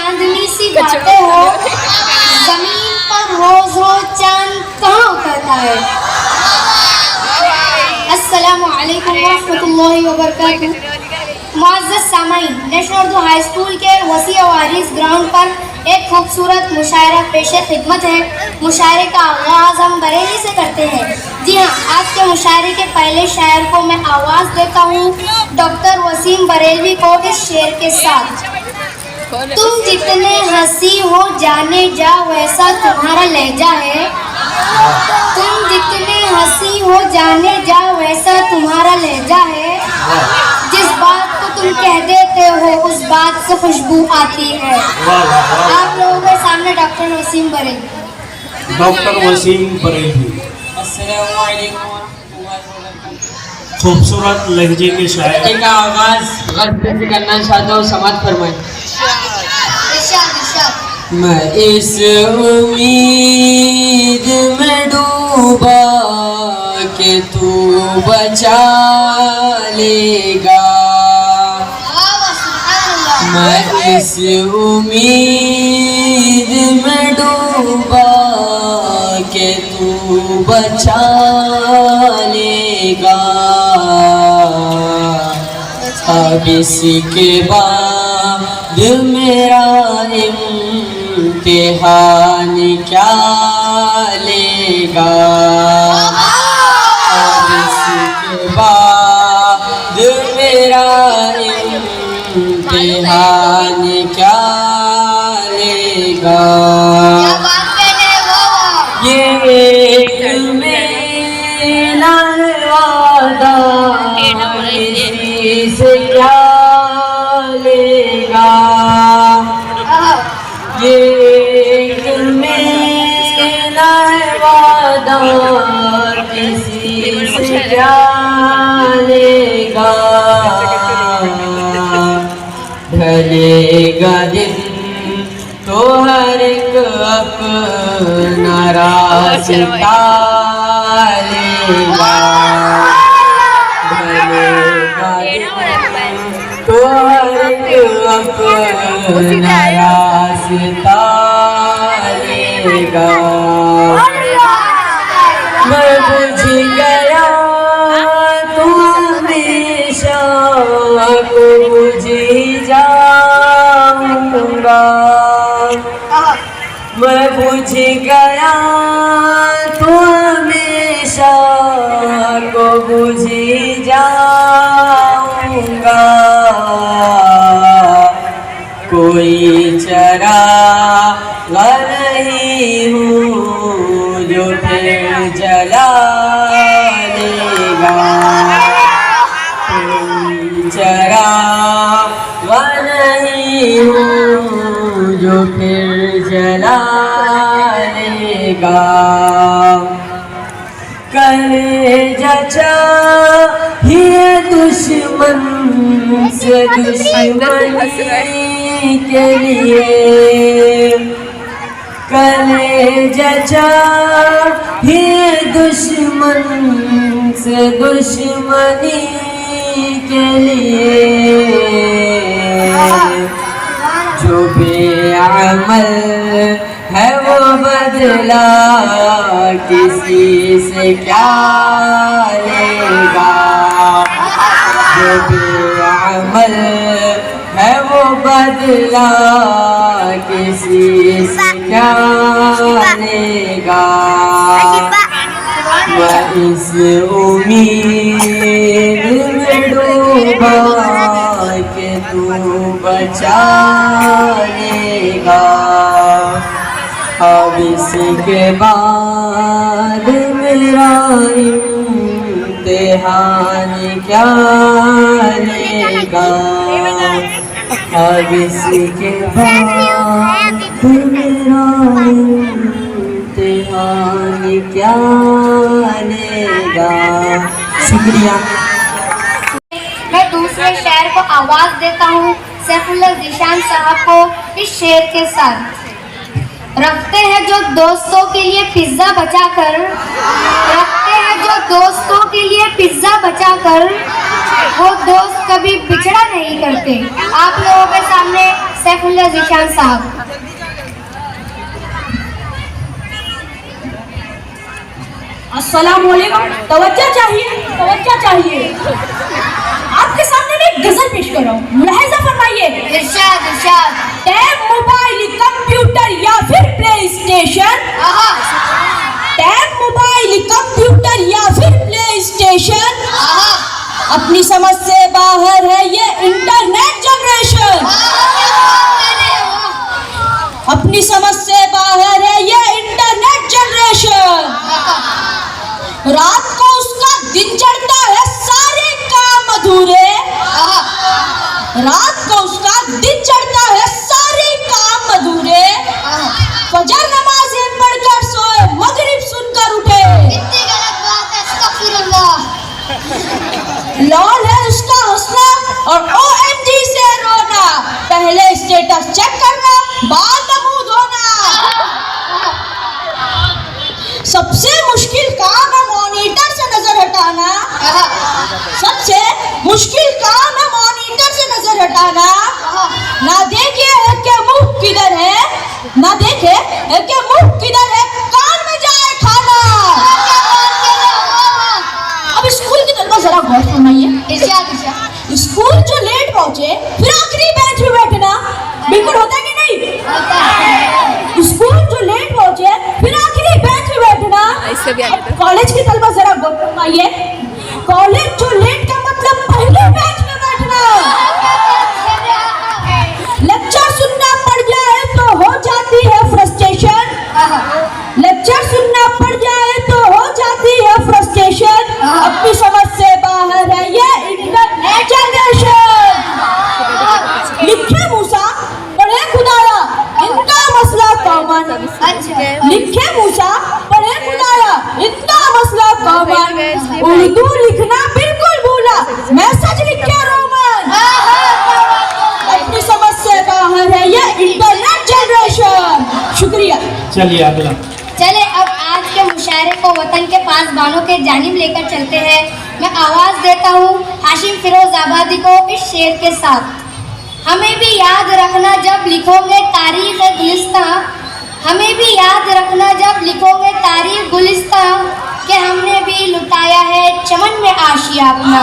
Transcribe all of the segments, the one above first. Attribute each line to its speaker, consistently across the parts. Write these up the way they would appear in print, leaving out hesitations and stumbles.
Speaker 1: चांदनी सी बातें हो, जमीन पर रोज रोज चांद कहाँ उतरता है। अस्सलामु अलैकुम वरहमतुल्लाहि वबरकातुहू। मुअज़्ज़ज़ सामाईन, नेशनल उर्दू हाई स्कूल के वसी वारिस ग्राउंड पर एक खूबसूरत मुशायरा पेशे खिदमत है। मुशायरे का आगाज़ हम बरेली से करते हैं। जी हाँ, आज के मुशायरे के पहले शायर को मैं आवाज़ देता हूँ डॉक्टर वसीम बरेलवी को इस शेर के साथ। तुम जितने हंसी हो जाने जा वैसा तुम्हारा लहजा है। तुम जितने हंसी हो जाने जा वैसा तुम्हारा लहजा है। जिस बात को तुम कह देते हो उस बात से खुशबू आती है। आप लोगों के सामने डॉक्टर वसीम बरेलवी।
Speaker 2: डॉक्टर वसीम बरेलवी
Speaker 3: अस्सलामु अलैकुम वरहमतुल्लाहि वबरकातुहू।
Speaker 2: खूबसूरत लहजे के शायर
Speaker 3: का आगाज गज़ल से करना चाहता हूँ, समाज फरमाएं। मैं इस उम्मीद में डूबा कि तू बचा लेगा। मैं इस उम्मीद में डूबा कि तू बचा लेगा। अब इसके बाद मेरा इम्तिहान क्या लेगा। अब इसके बाद मेरा इम्तिहान क्या लेगा। ये एक मेरा वादा किसी से क्या लेगा। ये एक मेरा वादा किसी से क्या लेगा। ढलेगा दिन तो हर एक अपना रास्ता लेगा। ढलेगा दिन तो हर एक अपना रास्ता लेगा। मैं बुझ गया तू हमेशा को बुझ जाऊंगा। मैं बुझ गया तू हमेशा को बुझ जाऊंगा। कोई चराग़ नहीं हूँ जो फिर जला लेगा। कोई चराग़ नहीं हूँ जो फिर जला लेगा। कलेजा चाहिए दुश्मन से दुश्मनी के लिए। कलेजा चाहिए दुश्मन से दुश्मनी के लिए। जो बेअमल है वो बदला किसी से क्या लेगा। जो बेअमल है वो बदला किसी से क्या लेगा। मैं इस उम्मीद में डूबा कि तू बचा लेगा। अब इसके बाद मेरा इम्तिहान क्या लेगा। अब इसके बाद मेरा इम्तिहान क्या लेगा। शुक्रिया।
Speaker 1: मैं दूसरे शायर को आवाज देता हूँ सैफुल्लाह ज़ीशान साहब को इस शेर के साथ। रखते हैं जो दोस्तों के लिए पिज्जा बचाकर, रखते हैं जो दोस्तों के लिए पिज्जा बचाकर, वो दोस्त कभी बिछड़ा नहीं करते। आप लोगों के सामने सैफुल्लाह ज़ीशान साहब।
Speaker 4: अस्सलाम वालेकुम। तवज्जो चाहिए, तवज्जो चाहिए। आपके सामने मैं एक गजल पेश कर रहा हूँ, मुलाहिजा फरमाइए।
Speaker 1: इरशाद इरशाद।
Speaker 4: टैब, मोबाइल, कंप्यूटर या फिर प्ले स्टेशन।
Speaker 1: आहा
Speaker 4: टैब, मोबाइल, कंप्यूटर या फिर प्ले स्टेशन।
Speaker 1: आहा
Speaker 4: अपनी समझ से बाहर है ये इंटरनेट जनरेशन। अपनी समझ से बाहर है ये इंटरनेट जनरेशन। रात को उसका दिन चढ़ता है सारे काम अधूरे। रात को उसका दिन चढ़ता है सारे काम अधूरे। फजर नमाज़ें पढ़कर सोए, मगरिब सुनकर उठे।
Speaker 1: कितनी गलत बात है, अस्तगफिरुल्लाह।
Speaker 4: लॉल है उसका हंसना और OMG से रोना। पहले स्टेटस चेक करना, बाद नमूद होना। सबसे मुश्किल काम है मॉनिटर से नजर हटाना। सबसे मुश्किल काम है मॉनिटर से नजर हटाना। ना देखे है कि मुंह किधर है, ना देखे है कि मुंह किधर है, कान में जाए खाना। अब स्कूल की तरफ जरा गौर फरमाइए।
Speaker 1: इरशाद इरशाद।
Speaker 4: स्कूल जो लेट पहुंचे फिर आखिरी बेंच में बैठना, बिल्कुल होता है कि नहीं? स्कूल जो लेट पहुंचे फिर आखिरी बेंच में बैठना। कॉलेज की तलबा जरा गौर फरमाइए। कॉलेज जो लेट का मतलब पहले बेंच में बैठना। लेक्चर सुनना पड़ जाए तो हो जाती है फ्रस्ट्रेशन। लेक्चर सुनना पड़ जाए तो हो जाती है फ्रस्ट्रेशन। अपनी समझ से बाहर है ये इंटरनेट जनरेशन। लिखे मूसा पढ़े खुदाया, इनका मसला कॉमन। लिखे मूसा पढ़े खुदाया, इनका मसला कॉमन। उर्दू लिखना बिल्कुल भूला, मैसेज लिख के रोमन। अपनी समझ से बाहर है ये इंटरनेट जनरेशन। शुक्रिया।
Speaker 2: चलिए अगला।
Speaker 1: चले अब आज के मुशायरे को वतन के पासबानों के जानिब लेकर चलते हैं। मैं आवाज़ देता हूँ हाशिम फिरोज आबादी को इस शेर के साथ। हमें भी याद रखना जब लिखोगे तारीख गुलिस्तां, हमें भी याद रखना जब लिखोगे तारीख गुलिस्तां, कि हमने भी लुटाया है चमन में आशिया अपना।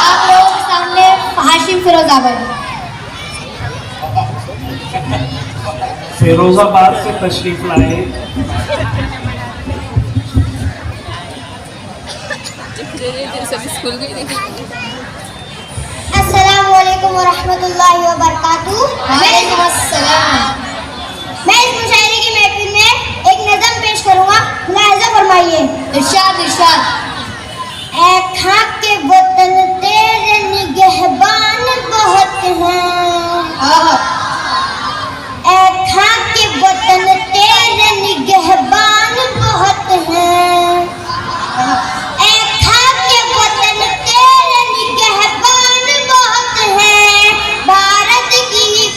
Speaker 1: आप लोगों के सामने हाशिम फिरोज आबादी।
Speaker 2: फिरोजाबाद से तशरीफ लाए
Speaker 1: अस्सलामु अलैकुम व रहमतुल्लाहि व बरकातुहू। वालेकुम अस्सलाम। मैं इस मुशायरे की महफिल में एक नज़म पेश करूँगा, मुलाहिजा फरमाइए। इरशाद इरशाद। ऐ खाक के वतन तेरे निगहबान बहुत हैं। ऐ खाक के वतन तेरे निगहबान बहुत हैं। ऐ खाक के वतन तेरे निगहबान बहुत हैं। भारत की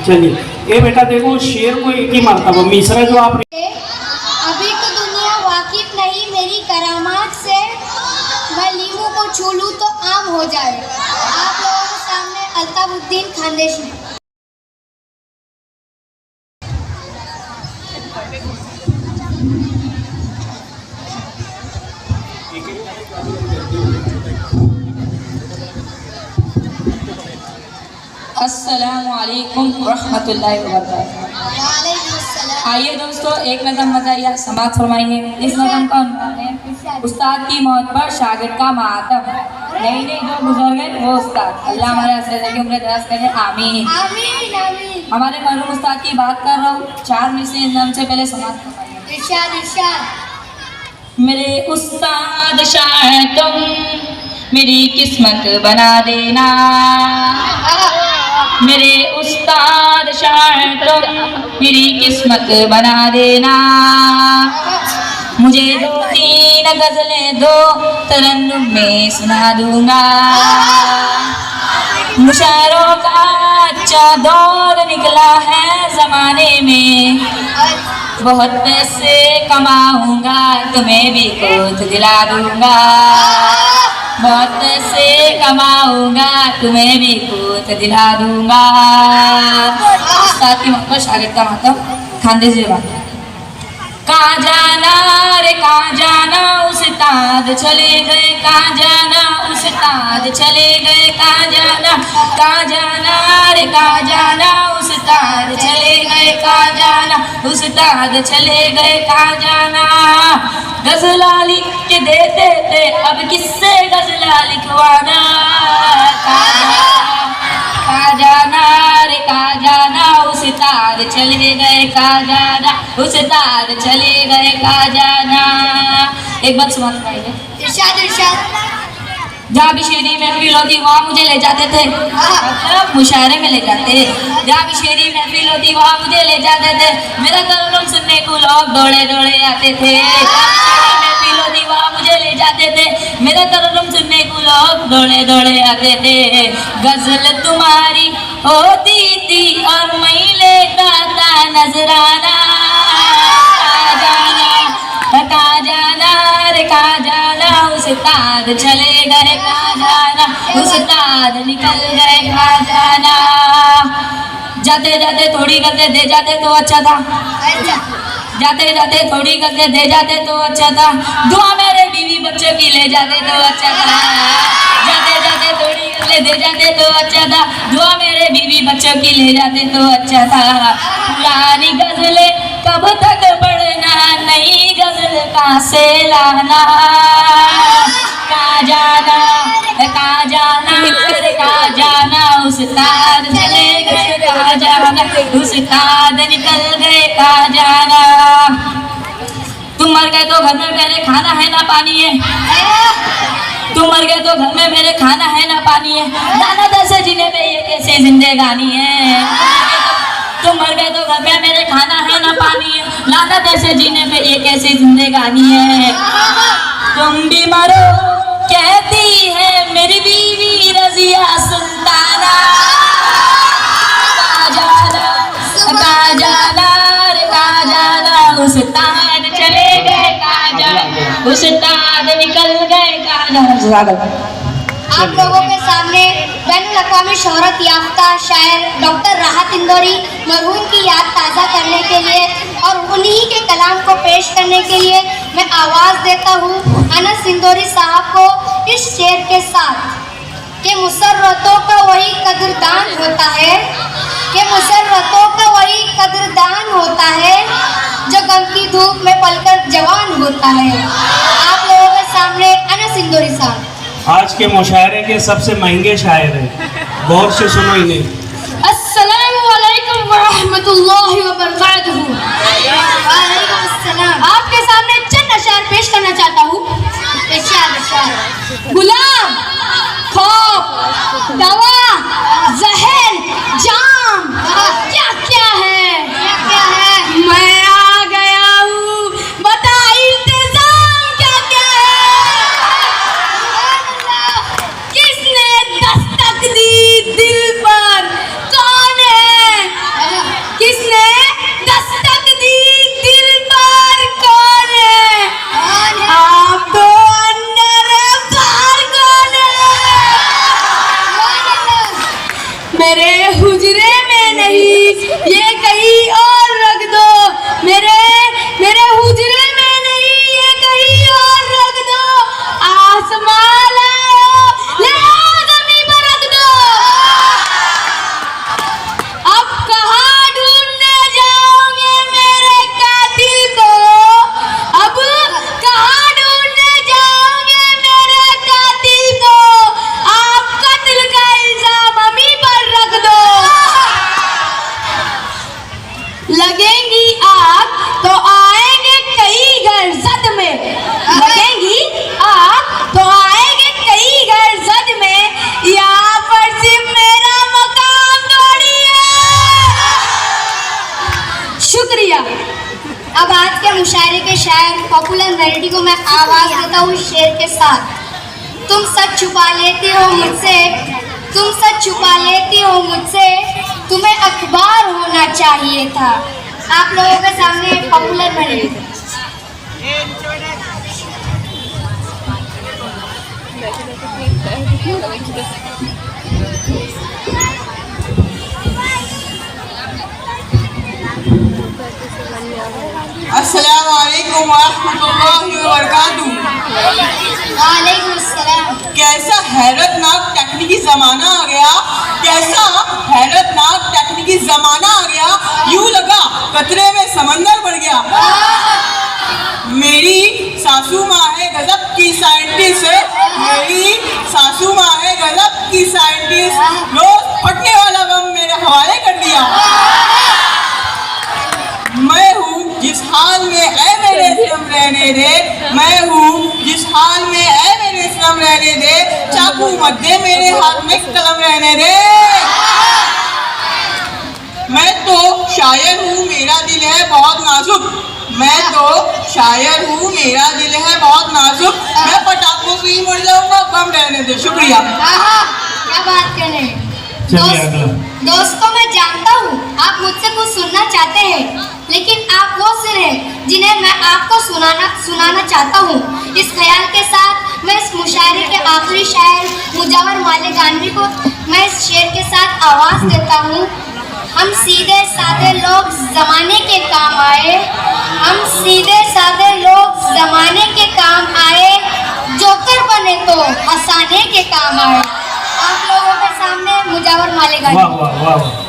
Speaker 2: चलिए ये बेटा देखो शेर को एक ही मरतबा मिसरा जो आप
Speaker 1: अभी तो दुनिया वाकिफ नहीं मेरी करामात से, मैं लीमू को छू लूं तो आम हो जाए। आप लोगों के सामने अल्ताफुद्दीन खानदेशी।
Speaker 5: अस्सलामुअलैकुम रहमतुल्लाहि व बरकातुहू। आइए दोस्तों एक नज़म मज़ाहिया समाअत फरमाएंगे। इस नज़म का उन्वान है उस्ताद की मौत पर शागिर्द का मातम। नहीं जो गुजर गए वो उस्ताद, अल्लाह हमारे असर की उम्र दराज करे, आमीन
Speaker 1: आमीन आमीन।
Speaker 5: हमारे मरहूम उस्ताद की बात कर रहा हूँ। 4 मिसरे इस नज़म से पहले समाअत फरमाइए।
Speaker 1: इरशाद इरशाद।
Speaker 5: मेरे उस्ताद शायद तुम मेरी किस्मत बना देना, मेरे उस्ताद शायद तुम मेरी किस्मत बना देना। मुझे 2-3 गज़लें दो तरन्नुम में सुना दूंगा। मुशायरों का अच्छा दौर निकला है ज़माने में, बहुत पैसे कमाऊंगा तुम्हें भी कुछ दिला दूंगा। बहुत पैसे कमाऊंगा तुम्हें भी कुछ दिला दूंगा। साथ ही मतलब शागिर्द का मतलब खानदेशी बात। कहाँ जाना रे कहाँ जाना उस्ताद चले गए, कहाँ जाना उस्ताद चले गए, कहाँ जाना रे कहाँ जाना उस्ताद चले गए, कहाँ जाना उस्ताद चले गए, कहाँ जाना। गज़ला लिख के देते थे अब किससे गज़ला लिखवाना। कहाँ जाना रे कहाँ जाना उस्ताद चले गए, कहाँ जाना उस्ताद चले गए, कहाँ जाना। एक बात सुना सुनाइए।
Speaker 1: इरशाद इरशाद।
Speaker 5: जहाँ भी शेरी महफिल होती वहाँ मुझे ले जाते थे, मतलब मुशायरे में ले जाते। जहाँ भी शेरी महफिल होती वहाँ मुझे ले जाते थे, मेरा तरन्नुम सुनने को लोग दौड़े दौड़े आते थे। महफिल होती वहाँ मुझे ले जाते थे, मेरा तरन्नुम सुनने को लोग दौड़े दौड़े आते थे। गजल तुम्हारी होती थी और मैं लेता था नजराना। कहाँ जाना रे कहाँ जाना उस्ताद चले गए, कहाँ जाना उस्ताद निकल गए, कहाँ जाना। जाते जाते थोड़ी गज़लें दे जाते तो अच्छा था, जाते जाते थोड़ी गज़लें दे जाते तो अच्छा था। दुआ मेरे बीवी बच्चों की ले जाते तो अच्छा था। जाते जाते थोड़ी गज़लें दे जाते तो अच्छा था, दुआ मेरे बीवी बच्चों की ले जाते तो अच्छा था। पुरानी गज़लें कब तक पढ़ना, नई गज़ल कहाँ से लाना। कहाँ जाना कहाँ जाना कहाँ जाना उस्ताद चले गए, कहाँ जाना उस्ताद निकल गए, कहाँ जाना। तुम मर गए तो घर में मेरे खाना है ना पानी है, तुम मर गए तो घर में मेरे खाना है ना पानी है। नाना दस जीने पे ये कैसी जिंदगानी है। तुम मर गए तो घर में मेरे खाना है ना पानी है, लाना जैसे जीने पे ये कैसी जिंदगानी है। तुम भी मरो कहती है मेरी बीवी रजिया सुल्ताना। कहाँ जाना रे कहाँ जाना उस्ताद चले गए, कहाँ जाना उस्ताद निकल गए, कहाँ जाना।
Speaker 1: आप लोगों के सामने बैनुल-अक़वामी शोहरत याफ्ता शायर डॉक्टर राहत इंदौरी मरहूम की याद ताज़ा करने के लिए और उन्हीं के कलाम को पेश करने के लिए मैं आवाज़ देता हूँ अनस इंदौरी साहब को इस शेर के साथ कि मुसर्रतों का वही कदरदान होता है, कि मुसर्रतों का वही कदरदान होता है जो गम की धूप में पलकर जवान होता है। आप लोगों के सामने अनस इंदौरी साहब।
Speaker 2: आज के मुशायरे के सबसे महंगे शायर हैं, गौर से सुनो इन्हें।
Speaker 1: अस्सलामुअलैकुम वरहमतुल्लाहि वबरकातुहू। वालेकुम अस्सलाम। आपके सामने चंद अशार पेश करना चाहता हूँ। गुलाम, खौफ, दवा, जहर, जाम, क्या क्या है, मैं आ गया हूँ, बता इंतजाम क्या क्या है। किसने दस्तक दी दिल पर, कौन है अब आज के मुशायरे के शायर पॉपुलर मेलोडी को मैं आवाज देता हूँ शेर के साथ। तुम सच छुपा लेती हो मुझसे, तुम सच छुपा लेती हो मुझसे, तुम्हें अखबार होना चाहिए था। आप लोगों के सामने पॉपुलर मेलोडी।
Speaker 6: अस्सलाम वालेकुम वरहमतुल्लाहि वबरकातुहू।
Speaker 1: वालेकुम अस्सलाम।
Speaker 6: कैसा हैरतनाक टेक्निकी जमाना आ गया, कैसा हैरतनाक टेक्निकी जमाना आ गया। यूं लगा कतरे में समंदर बढ़ गया। मेरी सासू माँ है गजब की साइंटिस्ट, मेरी सासू माँ है गजब की साइंटिस्ट। रोज फटने वाला बम मेरे हवाले कर दिया। मैं हूँ जिस हाल में है मेरे श्रम रहने दे, मैं हूँ जिस हाल में है मेरे श्रम रहने दे, चाकू मत दे मेरे हाथ में कलम रहने दे। मैं तो शायर हूँ मेरा दिल है बहुत नाजुक, मैं तो शायर हूँ मेरा दिल है बहुत नाजुक, मैं पटाखों से ही मर जाऊंगा बम रहने दे। शुक्रिया।
Speaker 1: क्या बात करने।
Speaker 2: चलिए अगला।
Speaker 1: दोस्तों मैं जानता हूँ आप मुझसे कुछ सुनना चाहते हैं, लेकिन आप वो सुने जिन्हें मैं आपको सुनाना चाहता हूँ। इस ख्याल के साथ मैं इस मुशायरे के आखिरी शायर मुजावर मालिक गानवी को मैं इस शेर के साथ आवाज़ देता हूँ। हम सीधे साधे लोग जमाने के काम आए, हम सीधे साधे लोग जमाने के काम आए, जोकर बने तो हंसाने के काम आए। आप लोगों के सामने मुजावर मालिक गानवी।
Speaker 2: वाह वाह वाह वाह।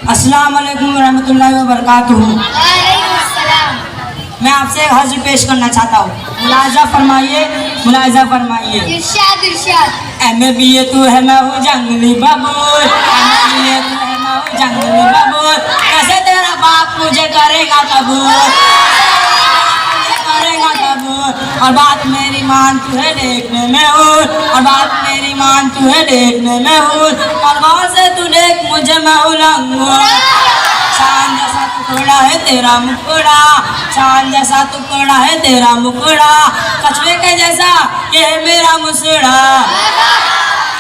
Speaker 3: अस्सलाम वालेकुम रहमतुल्लाहि व बरकातुहू।
Speaker 1: वालेकुम अस्सलाम।
Speaker 3: मैं आपसे एक हर्ज पेश करना चाहता हूँ, मुलाहिजा फरमाइए, मुलाहिजा फरमाइए।
Speaker 1: इरशाद इरशाद।
Speaker 3: MBA तू है मैं हूँ जंगली बबूल, MBA तू है मैं हूँ जंगली बबूल, कैसे तेरा बाप मुझे करेगा कबूल, करेगा कबूल। और बात मेरी मान तू है देखने में हूँ, और बात मेरी मान तू है देखने में हूँ, और गौर से तू देख मुझे मैं हूँ लंगूर। चांद जैसा टुकड़ा है तेरा मुखड़ा, चांद जैसा टुकड़ा है तेरा मुखड़ा, कछुए के जैसा ये है मेरा मुसड़ा।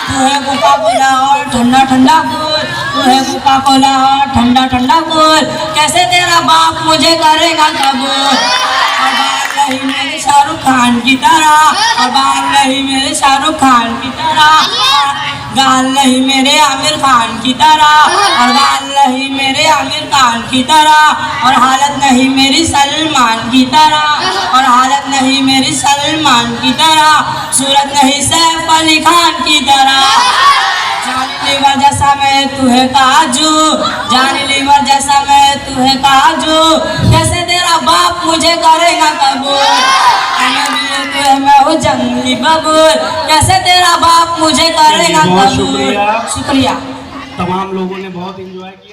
Speaker 3: तू है कोका कोला और ठंडा ठंडा कूल, तू है कोका कोला और ठंडा ठंडा कूल, कैसे तेरा बाप मुझे करेगा कबूल। और बाल रही मेरे शाहरुख खान की तरह, और बाल रही मेरे शाहरुख खान की तरह, गाल नहीं मेरे आमिर खान की तरह, और गाल नहीं मेरे आमिर खान की तरह, और हालत नहीं मेरी सलमान की तरह, और हालत नहीं मेरी सलमान की तरह, सूरत नहीं सैफ अली खान की तरह। जानी लीवर जैसा मैं तू है काजू, जानी लीवर जैसा मैं तू है काजू, कैसे तेरा बाप मुझे करेगा कबूल। मैं हूँ जंगली बबूल, कैसे तेरा बाप मुझे करेगा
Speaker 2: बहुत
Speaker 3: कबूल।
Speaker 2: शुक्रिया।
Speaker 3: शुक्रिया।
Speaker 2: तमाम लोगों ने बहुत एंजॉय किया।